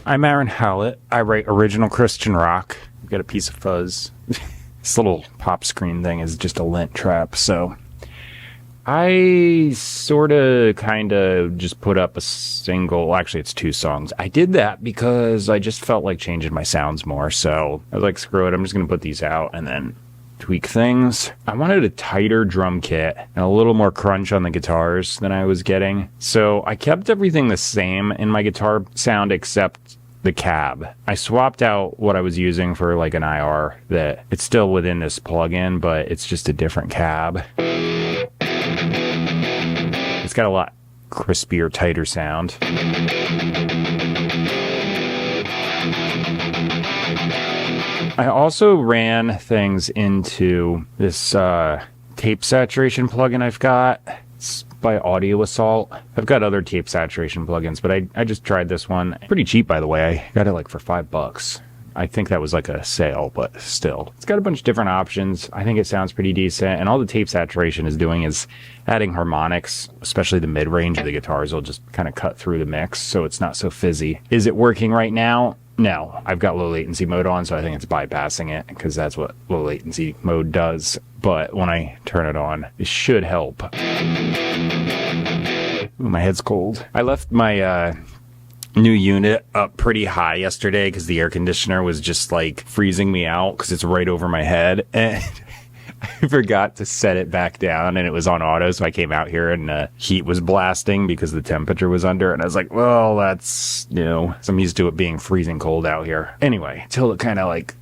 I'm Aaron Hallett. I write original Christian rock. I've got a piece of fuzz. This little pop screen thing is just a lint trap, so I kind of just put up a single. Actually, it's 2 songs. I did that because I just felt like changing my sounds more, so I was like, screw it, I'm just going to put these out and then tweak things. I wanted a tighter drum kit and a little more crunch on the guitars than I was getting, so I kept everything the same in my guitar sound except the cab. I swapped out what I was using for like an IR that it's still within this plugin, but it's just a different cab. It's got a lot crispier, tighter sound. I also ran things into this tape saturation plugin I've got. It's by Audio Assault. I've got other tape saturation plugins, but I just tried this one. Pretty cheap, by the way. I got it like for $5. I think that was like a sale, but still. It's got a bunch of different options. I think it sounds pretty decent, and all the tape saturation is doing is adding harmonics, especially the mid-range of the guitars will just kind of cut through the mix, so it's not so fizzy. Is it working right now? No. I've got low latency mode on, so I think it's bypassing it, because that's what low latency mode does. But when I turn it on, it should help. Ooh, my head's cold. I left my new unit up pretty high yesterday because the air conditioner was just like freezing me out because it's right over my head, and I forgot to set it back down and it was on auto, so I came out here and the heat was blasting because the temperature was under, and I was like, well, that's, so I'm used to it being freezing cold out here. Anyway, till it kind of like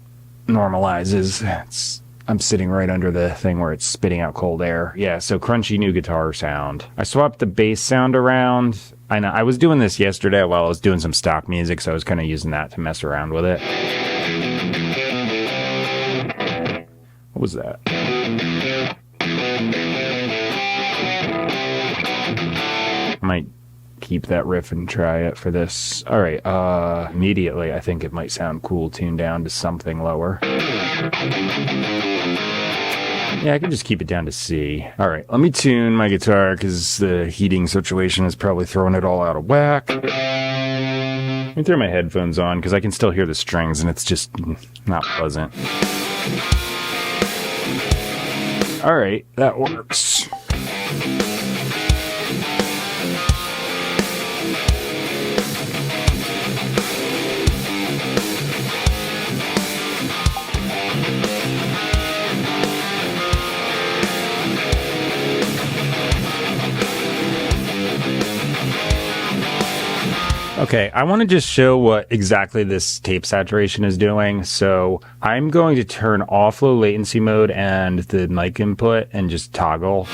normalizes, I'm sitting right under the thing where it's spitting out cold air. Yeah, so crunchy new guitar sound. I swapped the bass sound around. I know I was doing this yesterday while I was doing some stock music, so I was kind of using that to mess around with it. What was that? I might keep that riff and try it for this. All right, immediately I think it might sound cool tuned down to something lower. Yeah, I can just keep it down to C. All right, let me tune my guitar because the heating situation is probably throwing it all out of whack. Let me throw my headphones on because I can still hear the strings and it's just not pleasant. All right, that works. Okay, I want to just show what exactly this tape saturation is doing. So I'm going to turn off low latency mode and the mic input and just toggle.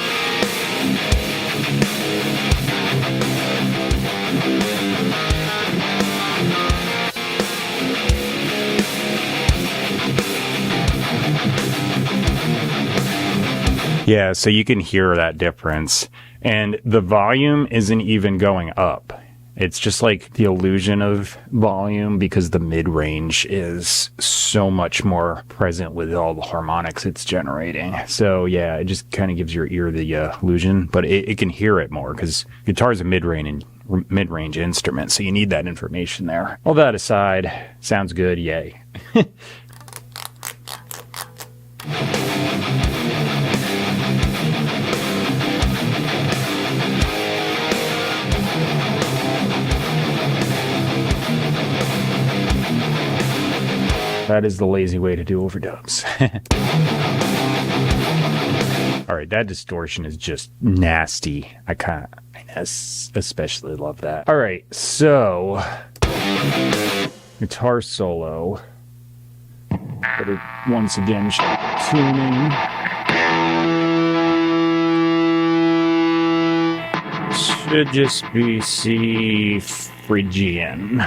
Yeah, so you can hear that difference. And the volume isn't even going up. It's just like the illusion of volume because the mid-range is so much more present with all the harmonics it's generating. So yeah, it just kind of gives your ear the illusion, but it can hear it more because guitar is a mid-range instrument, so you need that information there. All that aside, sounds good, yay. That is the lazy way to do overdubs. All right, that distortion is just nasty. I especially love that. All right, so guitar solo. But it once again tuning. Should just be C Phrygian.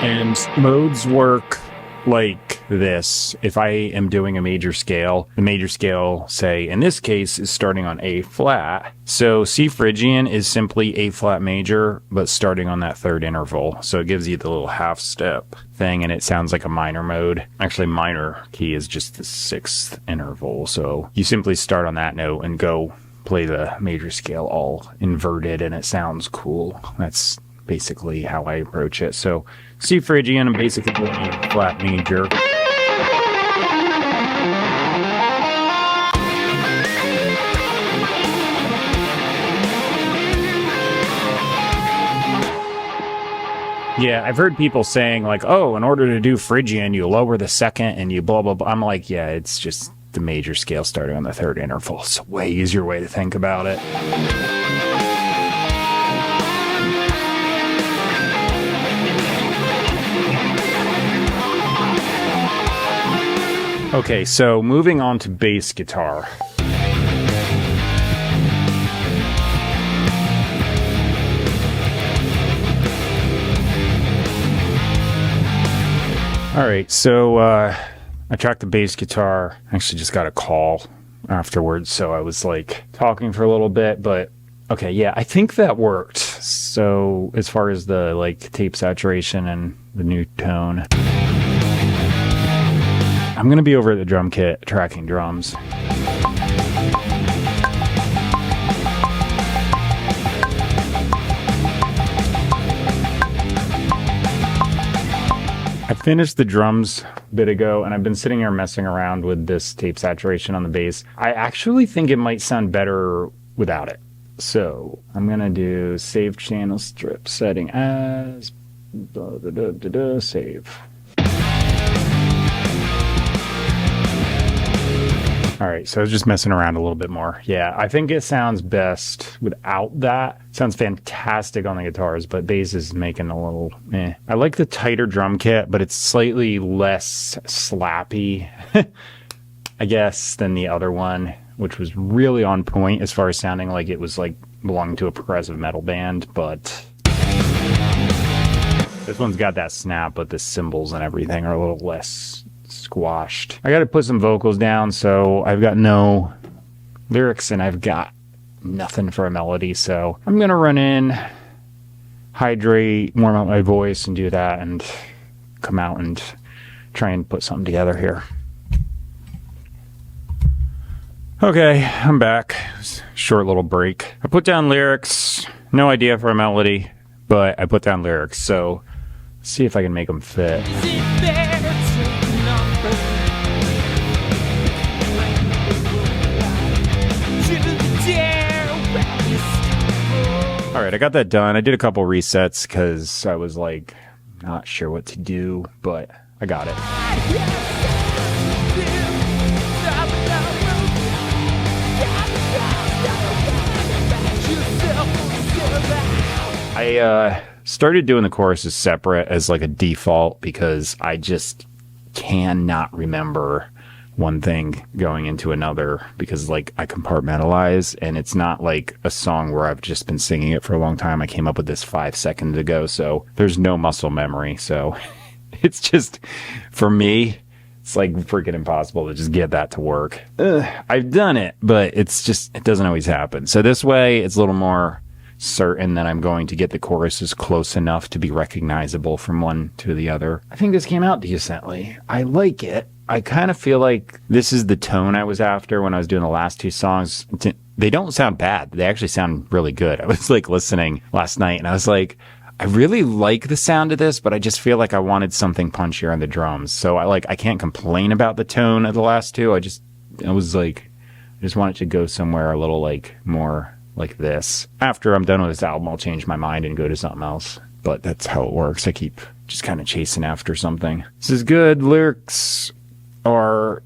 And modes work like this. If I am doing a major scale, the major scale, say in this case, is starting on A flat. So C Phrygian is simply A flat major, but starting on that third interval. So it gives you the little half step thing, and it sounds like a minor mode. Actually, minor key is just the 6th interval. So you simply start on that note and go play the major scale all inverted and it sounds cool. That's basically how I approach it. So C Phrygian, I'm basically playing flat major. Yeah, I've heard people saying like, oh, in order to do Phrygian, you lower the second and you blah, blah, blah. I'm like, yeah, it's just the major scale starting on the third interval. It's a way easier way to think about it. Okay, so moving on to bass guitar. All right, so I tracked the bass guitar. I actually just got a call afterwards, so I was like talking for a little bit, but okay, yeah, I think that worked. So as far as the like tape saturation and the new tone, I'm gonna be over at the drum kit tracking drums. I finished the drums a bit ago, and I've been sitting here messing around with this tape saturation on the bass. I actually think it might sound better without it. So I'm going to do save channel strip setting as save. All right, so I was just messing around a little bit more. Yeah, I think it sounds best without that. It sounds fantastic on the guitars, but bass is making a little eh. I like the tighter drum kit, but it's slightly less slappy, I guess, than the other one, which was really on point as far as sounding like it was like belonging to a progressive metal band, but this one's got that snap, but the cymbals and everything are a little less squashed. I got to put some vocals down, so I've got no lyrics and I've got nothing for a melody, so I'm gonna run in, hydrate, warm up my voice, and do that, and come out and try and put something together here. Okay, I'm back. Short little break. I put down lyrics, no idea for a melody, but I put down lyrics, so let's see if I can make them fit. All right, I got that done. I did a couple resets because I was like not sure what to do, but I got it. I started doing the choruses separate as like a default because I just cannot remember one thing going into another because like I compartmentalize, and it's not like a song where I've just been singing it for a long time. I came up with this 5 seconds ago, so there's no muscle memory. So it's just, for me, it's like freaking impossible to just get that to work. I've done it, but it's just, it doesn't always happen. So this way it's a little more certain that I'm going to get the choruses close enough to be recognizable from one to the other. I think this came out decently. I like it. I kind of feel like this is the tone I was after when I was doing the last two songs. They don't sound bad. They actually sound really good. I was like listening last night and I was like, I really like the sound of this, but I just feel like I wanted something punchier on the drums. So I can't complain about the tone of the last two. I was like, I just want it to go somewhere a little like more like this. After I'm done with this album, I'll change my mind and go to something else. But that's how it works. I keep just kind of chasing after something. This is good. Lyrics are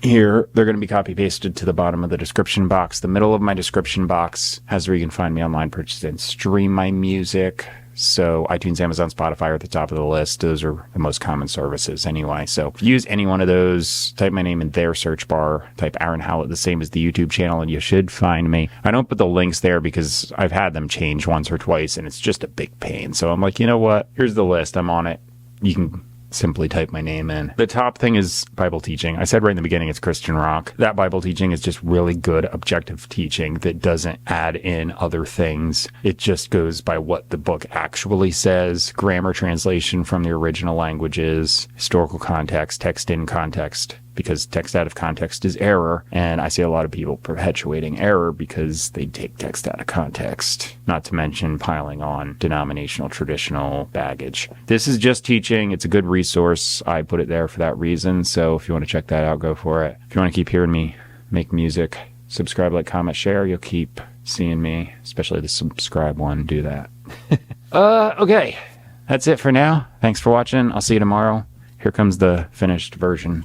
here. They're going to be copy pasted to the bottom of the description box. The middle of my description box has where you can find me online, purchase and stream my music. So iTunes, Amazon, Spotify are at the top of the list. Those are the most common services anyway. So if you use any one of those, type my name in their search bar, type Aaron Hallett, the same as the YouTube channel, and you should find me. I don't put the links there because I've had them change once or twice and it's just a big pain. So I'm like, you know what? Here's the list. I'm on it. You can simply type my name in. The top thing is Bible teaching. I said right in the beginning it's Christian rock. That Bible teaching is just really good objective teaching that doesn't add in other things. It just goes by what the book actually says. Grammar translation from the original languages, historical context, text in context. because text out of context is error. And I see a lot of people perpetuating error because they take text out of context, not to mention piling on denominational traditional baggage. This is just teaching. It's a good resource. I put it there for that reason. So if you want to check that out, go for it. If you want to keep hearing me make music, subscribe, like, comment, share. You'll keep seeing me, especially the subscribe one. Do that. Okay. That's it for now. Thanks for watching. I'll see you tomorrow. Here comes the finished version.